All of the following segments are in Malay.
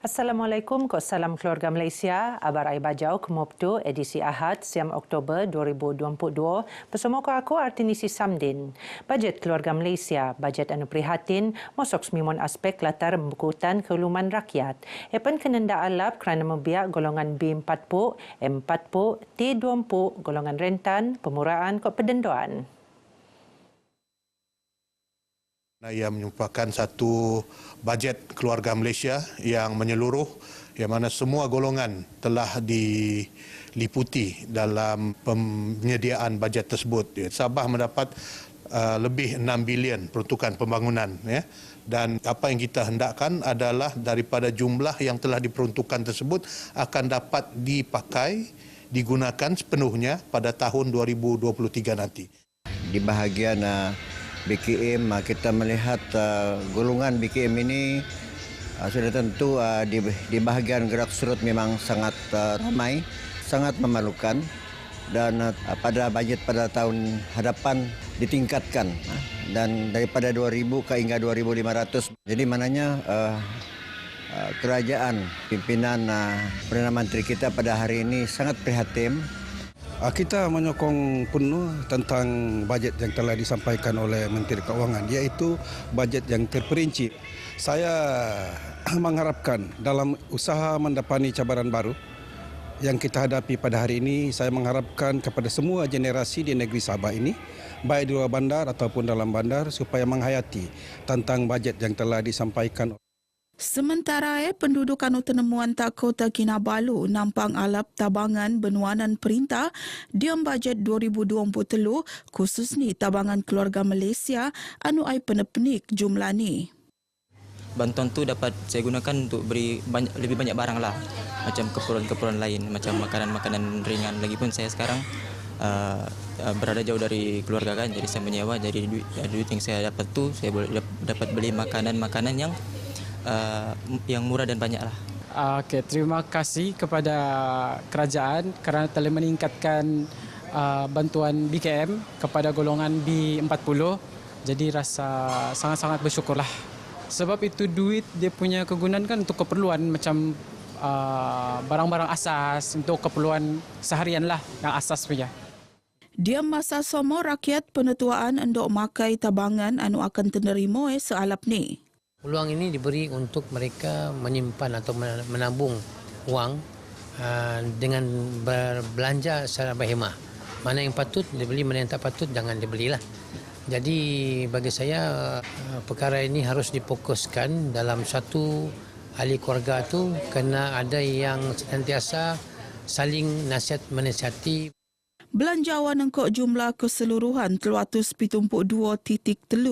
Assalamualaikum, salam keluarga Malaysia. Abar ai bajau kemoptu edisi Ahad siam Oktober 2022 bersama aku Artinisi Samdin. Bajet keluarga Malaysia, bajet anu prihatin, mosok semimon aspek latar membukutan keuluman rakyat. Epen kenenda alap kerana membiak golongan B40, M40, T20, golongan rentan, pemuraan kod pendendoan. Ia merupakan satu bajet keluarga Malaysia yang menyeluruh, yang mana semua golongan telah diliputi dalam penyediaan bajet tersebut. Sabah mendapat lebih 6 bilion peruntukan pembangunan. Dan apa yang kita hendakkan adalah daripada jumlah yang telah diperuntukkan tersebut akan dapat dipakai, digunakan sepenuhnya pada tahun 2023 nanti. Di bahagian BKM, kita melihat golongan BKM ini sudah tentu di bahagian gerak surut memang sangat ramai, sangat memalukan, dan pada bajet pada tahun hadapan ditingkatkan dan daripada 2,000 ke hingga 2,500. Jadi maknanya kerajaan pimpinan Perdana Menteri kita pada hari ini sangat prihatin. Kita menyokong penuh tentang bajet yang telah disampaikan oleh Menteri Keuangan, iaitu bajet yang terperinci. Saya mengharapkan dalam usaha mendapati cabaran baru yang kita hadapi pada hari ini, saya mengharapkan kepada semua generasi di negeri Sabah ini, baik di luar bandar ataupun dalam bandar, supaya menghayati tentang bajet yang telah disampaikan. Sementara penduduk anu tenemuan tak Kota Kinabalu nampang alap tabangan benuanan perintah diam bajet 2023 khusus ni tabangan keluarga Malaysia anu ai penepenik jumlah ni. Bantuan tu dapat saya gunakan untuk beri lebih banyak barang lah, macam keperluan-keperluan lain, macam makanan-makanan ringan. Lagipun saya sekarang berada jauh dari keluarga kan, jadi saya menyewa, jadi duit yang saya dapat tu saya boleh dapat beli makanan-makanan yang murah dan banyak lah. Okey, terima kasih kepada kerajaan kerana telah meningkatkan bantuan BKM kepada golongan B40. Jadi rasa sangat-sangat bersyukurlah. Sebab itu duit dia punya kegunaan kan untuk keperluan macam barang-barang asas, untuk keperluan seharian lah yang asas punya. Diam masa somo rakyat penetuaan endok makai tabangan anu akan tenerimo sealap ni. Peluang ini diberi untuk mereka menyimpan atau menabung wang dengan berbelanja secara berhemah. Mana yang patut dibeli, mana yang tak patut jangan dibelilah. Jadi bagi saya perkara ini harus difokuskan dalam satu ahli keluarga tu, kena ada yang sentiasa saling nasihat menasihati. Belanjawan engkau jumlah keseluruhan 372.3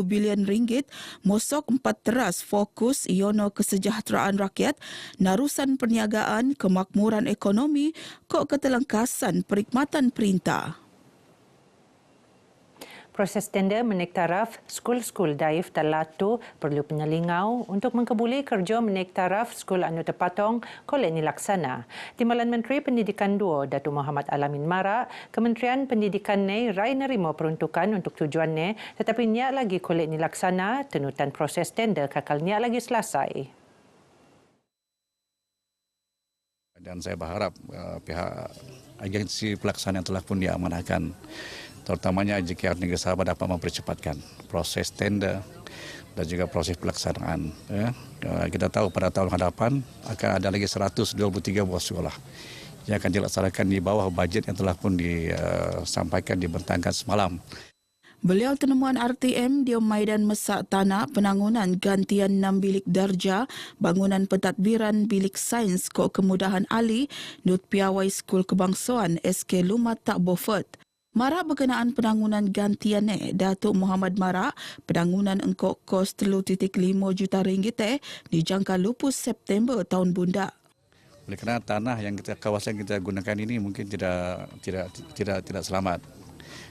bilion ringgit mosok 4 teras fokus iono kesejahteraan rakyat, narusan perniagaan, kemakmuran ekonomi, kok ketelengkasan perkhidmatan perintah. Proses tender menaik taraf skul-skul daif Talatu perlu penyelingau untuk mengkebuli kerja menaik taraf skul anu terpatong kolej nilaksana. Timbalan Menteri Pendidikan 2 Datuk Muhammad Alamin Mara, Kementerian Pendidikan ni rai nerima peruntukan untuk tujuan ni, tetapi niat lagi kolej nilaksana tenutan proses tender kakal niat lagi selesai. Dan saya berharap pihak agensi pelaksana yang telah pun diamanahkan, terutamanya JKR Negeri Sabah, dapat mempercepatkan proses tender dan juga proses pelaksanaan. Kita tahu pada tahun hadapan akan ada lagi 123 buah sekolah yang akan dilaksanakan di bawah bajet yang telah pun disampaikan, dibentangkan semalam. Beliau tenemuan RTM di Maidan Mesak Tanah penangunan gantian 6 bilik darjah, bangunan pentadbiran bilik sains kok kemudahan ahli Nut Piawai Skul Kebangsaan SK Lumat Tak Beaufort. Mara berkenaan penangunan gantian Datuk Muhammad Mara, penangunan engkau kos 3.5 juta ringgit dijangka lupus September tahun bunda. Oleh kerana tanah yang kawasan kita gunakan ini mungkin tidak selamat.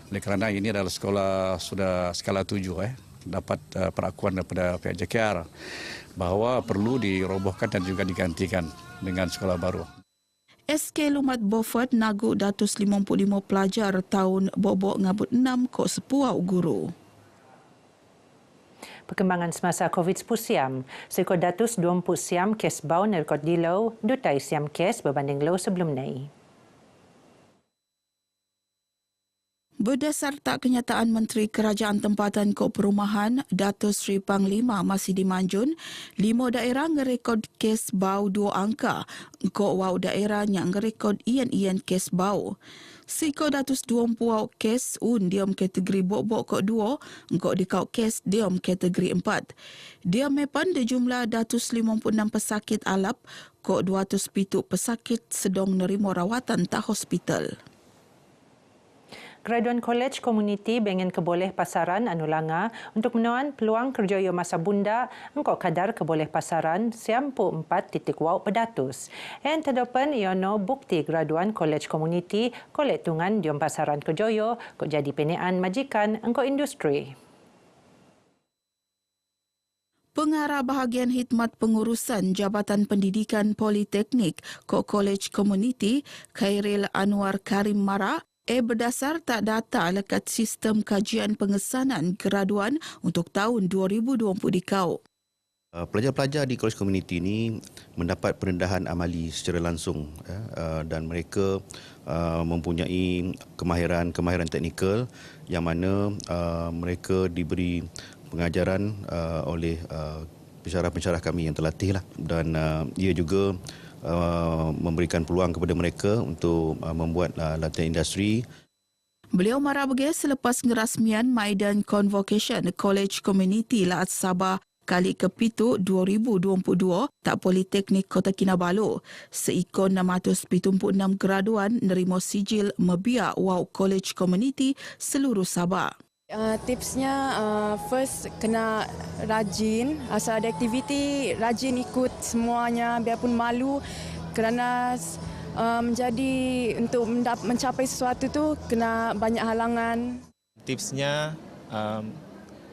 Oleh kerana ini adalah sekolah sudah skala 7 dapat perakuan daripada pihak JKR bahawa perlu dirobohkan dan juga digantikan dengan sekolah baru. SK Lumat Beaufort nagu 255 pelajar tahun bobok ngabut 6 kok sepuau guru. Perkembangan semasa COVID-19 siam. Seekor datus 20 siam kes bau rekod di low, dutai siam kes berbanding low sebelum ni. Berdasar tak kenyataan Menteri Kerajaan Tempatan Kok Perumahan, Datuk Seri Panglima Masidi Manjun, 5 daerah ngerekod kes bau 2 angka, Kok wau daerah yang ngerekod ian kes bau. Siko datus 20 kes diam kategori bok-bok kok 2, Kok dikau kes diam kategori 4. Dia mepan de jumlah datus 56 pesakit alap, Kok 207 pesakit sedang nerima rawatan tak hospital. Graduan Kolej Komuniti Bengen Keboleh Pasaran Anulanga untuk menuan peluang kerjaya masa bunda engkau kadar keboleh pasaran siampu 4.0 pedatus. En terdapat iono bukti graduan Kolej Komuniti kolek tungan diom pasaran kerjaya kok jadi penean majikan engkau industri. Pengarah bahagian khidmat pengurusan Jabatan Pendidikan Politeknik Kok Kolej Komuniti Khairil Anwar Karim Mara berdasar tak data lekat sistem kajian pengesanan graduan untuk tahun 2020 dikau. Pelajar-pelajar di Kolej Komuniti ini mendapat perendahan amali secara langsung dan mereka mempunyai kemahiran teknikal yang mana mereka diberi pengajaran oleh pensyarah-pensyarah kami yang terlatih dan ia juga memberikan peluang kepada mereka untuk membuat latihan industri. Beliau marah bagi selepas ngerasmian Maidan Convocation College Community Laat Sabah kali ke-7 2022 tak Politeknik Kota Kinabalu. Seikon 676 graduan nerima sijil Mebia Wow College Community seluruh Sabah. Tipsnya first kena rajin, asal ada aktiviti rajin ikut semuanya biarpun malu kerana menjadi untuk mencapai sesuatu tu kena banyak halangan. Tipsnya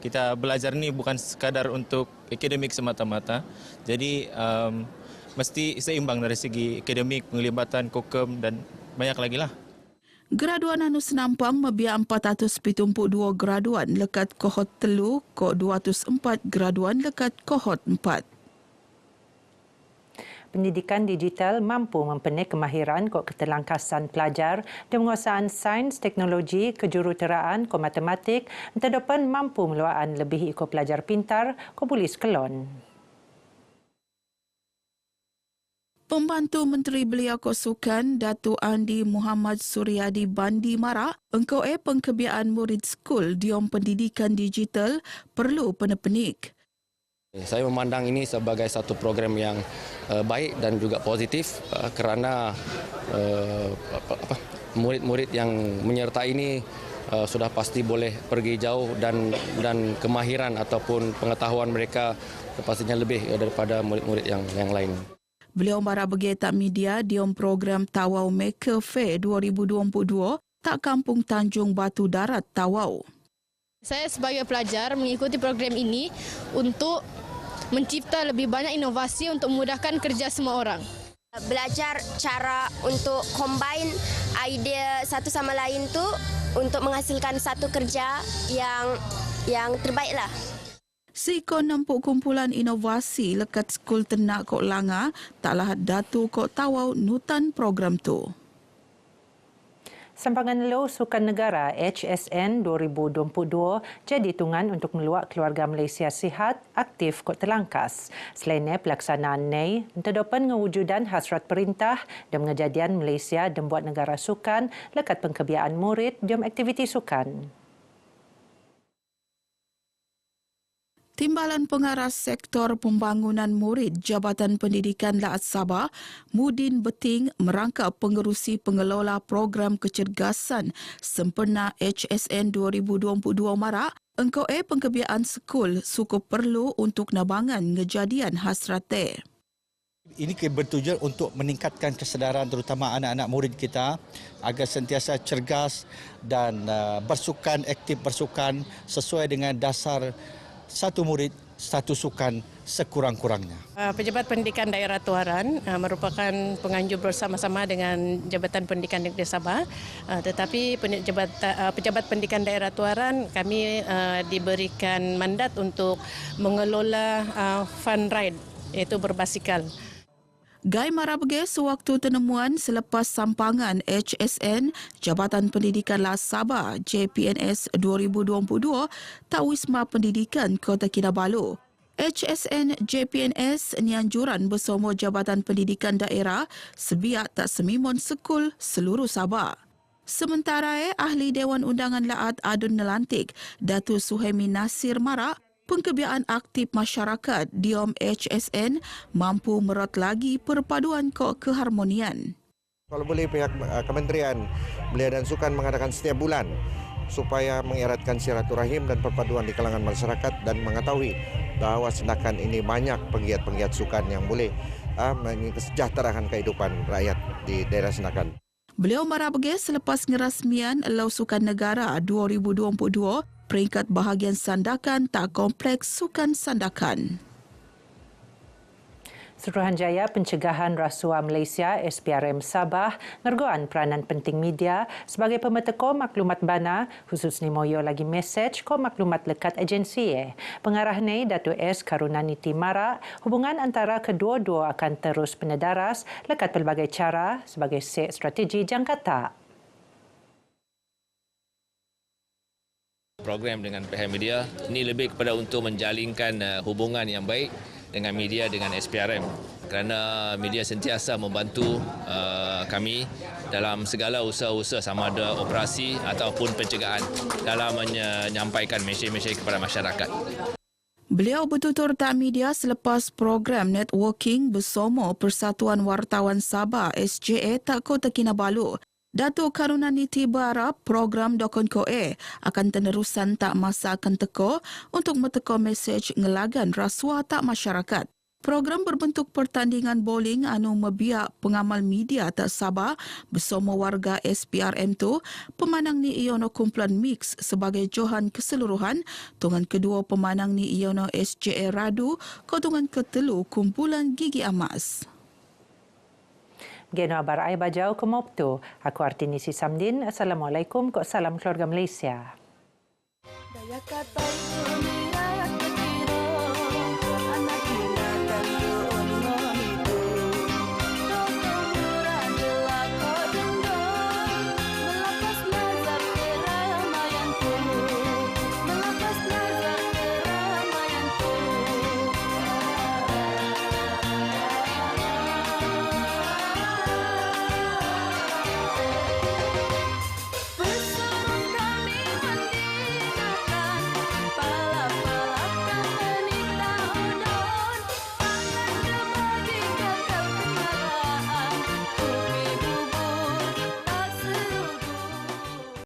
kita belajar ni bukan sekadar untuk akademik semata-mata. Jadi mesti seimbang dari segi akademik, penglibatan, kokem dan banyak lagi lah. Graduan anu senampang mebia 472 graduan lekat kohort 3, kok 204 graduan lekat kohort 4. Pendidikan digital mampu mempenih kemahiran kok ketelangkasan pelajar dan penguasaan sains, teknologi, kejuruteraan, kok matematik, terdapat mampu meluaan lebih ikut pelajar pintar kok Polis Kelon. Pembantu Menteri Belia Sukan Datuk Andi Muhammad Suryadi Bandi Mara, engkau pengkebiaan murid skul diom pendidikan digital perlu penepenik. Saya memandang ini sebagai satu program yang baik dan juga positif kerana murid-murid yang menyertai ini sudah pasti boleh pergi jauh dan kemahiran ataupun pengetahuan mereka pastinya lebih daripada murid-murid yang lain. Beliau marah bagi tak media diom program Tawau Maker Fair 2022 tak Kampung Tanjung Batu Darat Tawau. Saya sebagai pelajar mengikuti program ini untuk mencipta lebih banyak inovasi untuk memudahkan kerja semua orang. Belajar cara untuk combine idea satu sama lain tu untuk menghasilkan satu kerja yang terbaiklah. Sikon nampuk kumpulan inovasi lekat skul ternak Kok Langa tak lahat datu Kok Tawau nutan program tu. Sampangan Low Sukan Negara HSN 2022 jadi tungan untuk meluak keluarga Malaysia sihat, aktif kok terlangkas. Selainnya pelaksanaan NEI, terdapat ngewujudan hasrat perintah dan mengejadian Malaysia dan buat negara sukan lekat pengkebiaan murid dan aktiviti sukan. Timbalan Pengarah Sektor Pembangunan Murid Jabatan Pendidikan Laat Sabah, Mudin Beting merangkap pengerusi pengelola program kecergasan sempena HSN 2022 Marak, engkau pengkebiaan skul suku perlu untuk nabangan ngejadian hasrate. Ini bertujuan untuk meningkatkan kesedaran terutama anak-anak murid kita agar sentiasa cergas dan aktif bersukan sesuai dengan dasar satu murid, satu sukan sekurang-kurangnya. Pejabat Pendidikan Daerah Tuaran merupakan penganjur bersama-sama dengan Jabatan Pendidikan Negeri Sabah. Tetapi Pejabat Pendidikan Daerah Tuaran kami diberikan mandat untuk mengelola fun ride, iaitu berbasikal. Guy Marabge sewaktu penemuan selepas sampangan HSN Jabatan Pendidikan Las Sabah JPNS 2022 tak Wisma Pendidikan Kota Kinabalu. HSN JPNS ni anjuran bersama Jabatan Pendidikan Daerah sebiak tak semimon sekul seluruh Sabah. Sementara Ahli Dewan Undangan Laat Adun Nelantik, Datuk Suhaimi Nasir Marak, pengkebiaan aktif masyarakat Diom HSN mampu merot lagi perpaduan keharmonian. Kalau boleh pihak Kementerian Belia dan Sukan mengadakan setiap bulan supaya mengeratkan silaturahim dan perpaduan di kalangan masyarakat dan mengetahui bahawa Senakan ini banyak penggiat-penggiat sukan yang boleh mensejahterakan kehidupan rakyat di daerah Senakan. Beliau marabge selepas ngerasmian Lau Sukan Negara 2022 peringkat bahagian sandakan tak kompleks sukan sandakan. Suruhanjaya Pencegahan Rasuah Malaysia SPRM Sabah ngergoan peranan penting media sebagai pemeteko maklumat bana khususnya moyo lagi mesej ko maklumat lekat agensi. Pengarah ni Datuk S Karunaniti Marak, hubungan antara kedua-dua akan terus penedaras lekat pelbagai cara sebagai strategi jangkata. Program dengan pihak media ini lebih kepada untuk menjalinkan hubungan yang baik dengan media dengan SPRM kerana media sentiasa membantu kami dalam segala usaha-usaha sama ada operasi ataupun pencegahan dalam menyampaikan mesej-mesej kepada masyarakat. Beliau bertutur tak media selepas program networking bersama Persatuan Wartawan Sabah SJA tak Kota Kinabalu. Datuk Karunaniti berharap program Dokon Koe akan tenerusan tak masa akan teko untuk meteko mesej ngelagan rasuah tak masyarakat. Program berbentuk pertandingan bowling anu mebiak pengamal media tak Sabah bersama warga SPRM tu pemanang ni iono kumpulan mix sebagai johan keseluruhan tungan kedua pemanang ni iono SJA Radu ko tungan ketelu kumpulan Gigi Amas. Geno abar ai bajau ke Mopto. Aku Artinisi Samdin. Assalamualaikum. Salam keluarga Malaysia. Daya kata